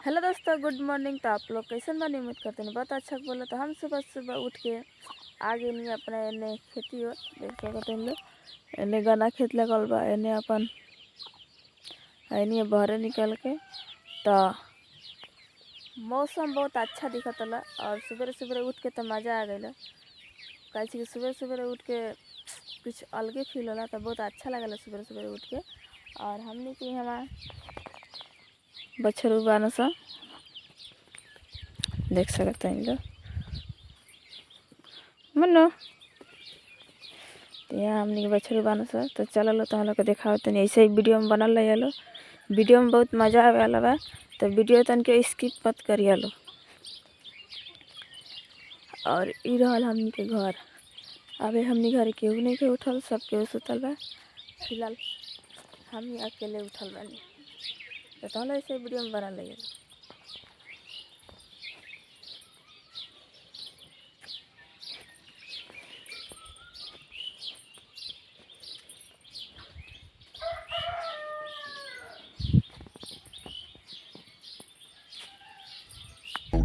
Hello दोस्तों, good morning. तो आप लोग कैसन बनी? उम्मीद करते हैं बहुत अच्छा बोला। तो हम सुबह सुबह उठ के आगे नहीं अपना एने खेती हो देख सकते हैं लोग। एने गन्ना खेत लगल बा, एने अपन एने बहरे निकल के। तो मौसम बहुत अच्छा दिखता और सुबह सुबह उठ के तो मज़ा आ गया। कैसे कि सुबह सुबह उठ के कुछ अलगे फील होला, तो बहुत अच्छा लगला सुबह सुबह उठ के। और हमने की हमारा बछरू बान सा देख सकते हैं लोग मनो। तो यहाँ हमने बछरू बान सा। तो चलो तो हम लोग को देखा तो ऐसे ही वीडियो में बनल रही लो। वीडियो में बहुत मज़ा आवे वाला बा, तो वीडियो तन के स्किप मत करिए लो। और ई रहल हमनी के घर। अबे हमनी घर केहू नहीं के उठल, सब केहू सुतल बा। फिलहाल हम ही अकेले उठल बानी। तो हम ऐसे वीडियो में बनल रही लो।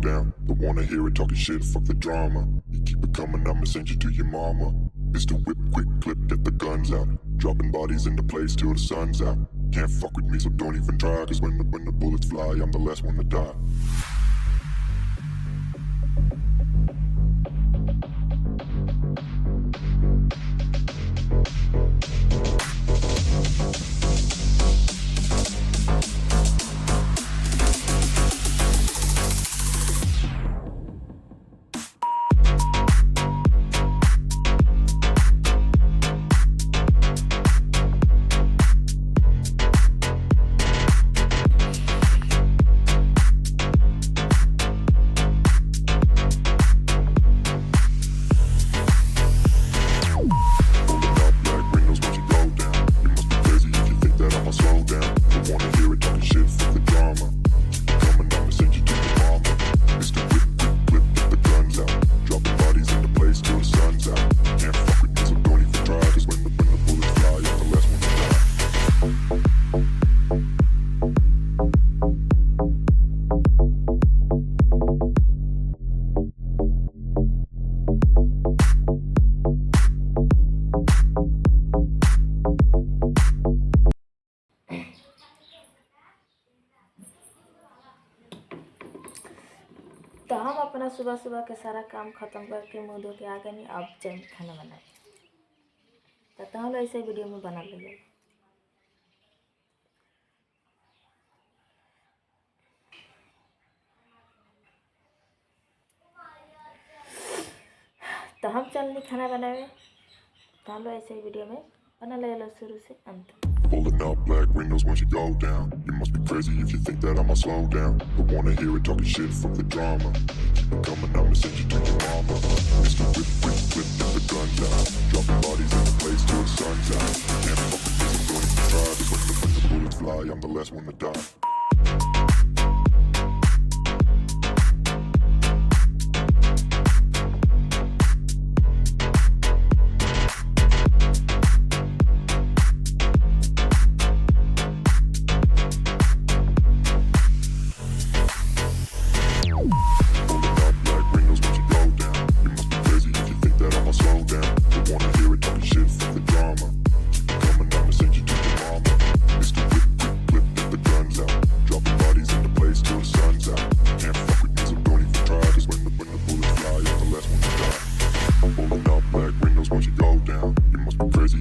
Down, don't wanna hear it talking shit, fuck the drama. You keep it coming, I'ma send you to your mama. Mr. Whip, quick clip, get the guns out. Dropping bodies into place till the sun's out. Can't fuck with me, so don't even try. Cause when the bullets fly, I'm the last one to die. तो हम अपना सुबह सुबह के सारा काम खत्म करके मुँह धो के आ गए। अब जाए खाना बनाए। तो हम ऐसे वीडियो में बना लेंगे। तो हम चलनी खाना बनाए। तो हम लोग ऐसे ही वीडियो में बना ले शुरू से अंत। Pulling up black windows once you go down. You must be crazy if you think that I'ma slow down. Don't wanna hear it talking shit, fuck the drama. Keep it coming, I'ma send you to your mama. Mr. Whip, quick clip, get the guns out. Dropping bodies in the place till the sun's out. Can't fuck with me, so don't even try. Cause when the bullets fly, I'm the last one to die.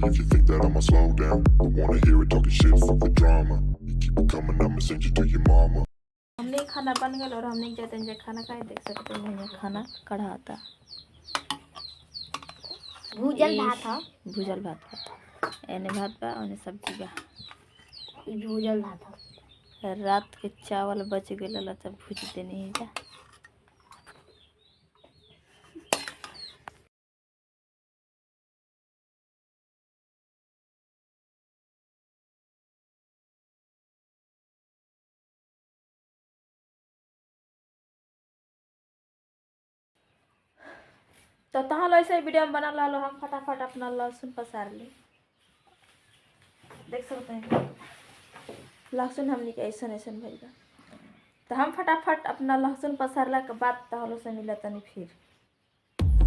If you think that I'ma slow down, don't wanna hear it talking shit, fuck the drama. You keep it coming, I'ma send you to your mama. हमने खाना बन गया और हमने जाते हैं खाना खाए। देख सकते हैं यहाँ खाना कढ़ा था, भूजल भात था। एने भात बा और सब्जी बा। भूजल भात रात के चावल बच गए तब भूज देनी है जा। तो तहाँ ऐसे वीडियो में बना लो। हम फटाफट अपना लहसुन पसार ली। देख सकते हैं लहसुन हमने के ऐसा भइल बा। तो हम फटाफट अपना लहसुन पसारला के बाद तहलो से मिला तनी फिर।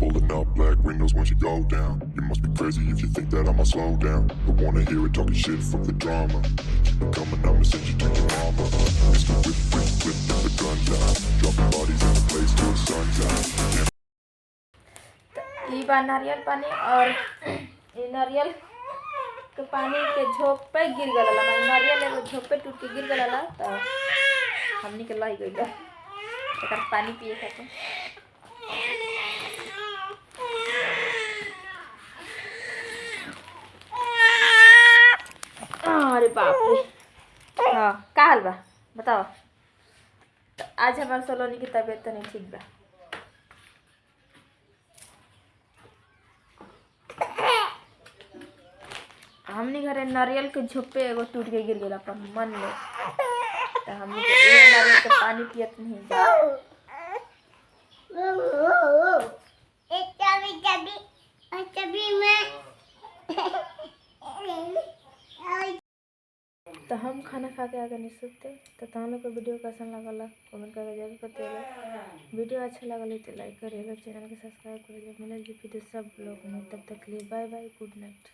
Pulling up black windows once you go down. You must be crazy if you think that I'ma slow down. Don't wanna hear it talking shit from the drama. Keep it coming, I'ma send you to your mama. Mr. Whip, whip, whip, get the gun down. Dropping bodies in the place till the sun's out. ई बा नारियल पानी और ये नारियल के पानी के झोप पे गिर गला माने नारियल एगो झोप पे टूट के गिर गला तो हमनी के लाई गइल एकर पानी पिए खातिर। अरे बाप रे हाँ का हाल बा बताओ। तो आज हमारे सलोनी की तबीयत तो नहीं ठीक बा। हमनी घरे नारियल के झोपे एगो टूट के गिर गया अपन मन में तो हमनी के एगो नारियल के पानी पियत नहीं जा। तो हम खाना खा के आगे नहीं सोते। तो तुम लोग को वीडियो कैसा लगला कमेंट करके जरूर बताइए। वीडियो अच्छा लगल तो लाइक करिएगा, चैनल के सब्सक्राइब करिएगा। मिले फिर दूसरा ब्लॉग में, तब तक के लिए बाय बाय, गुड नाइट।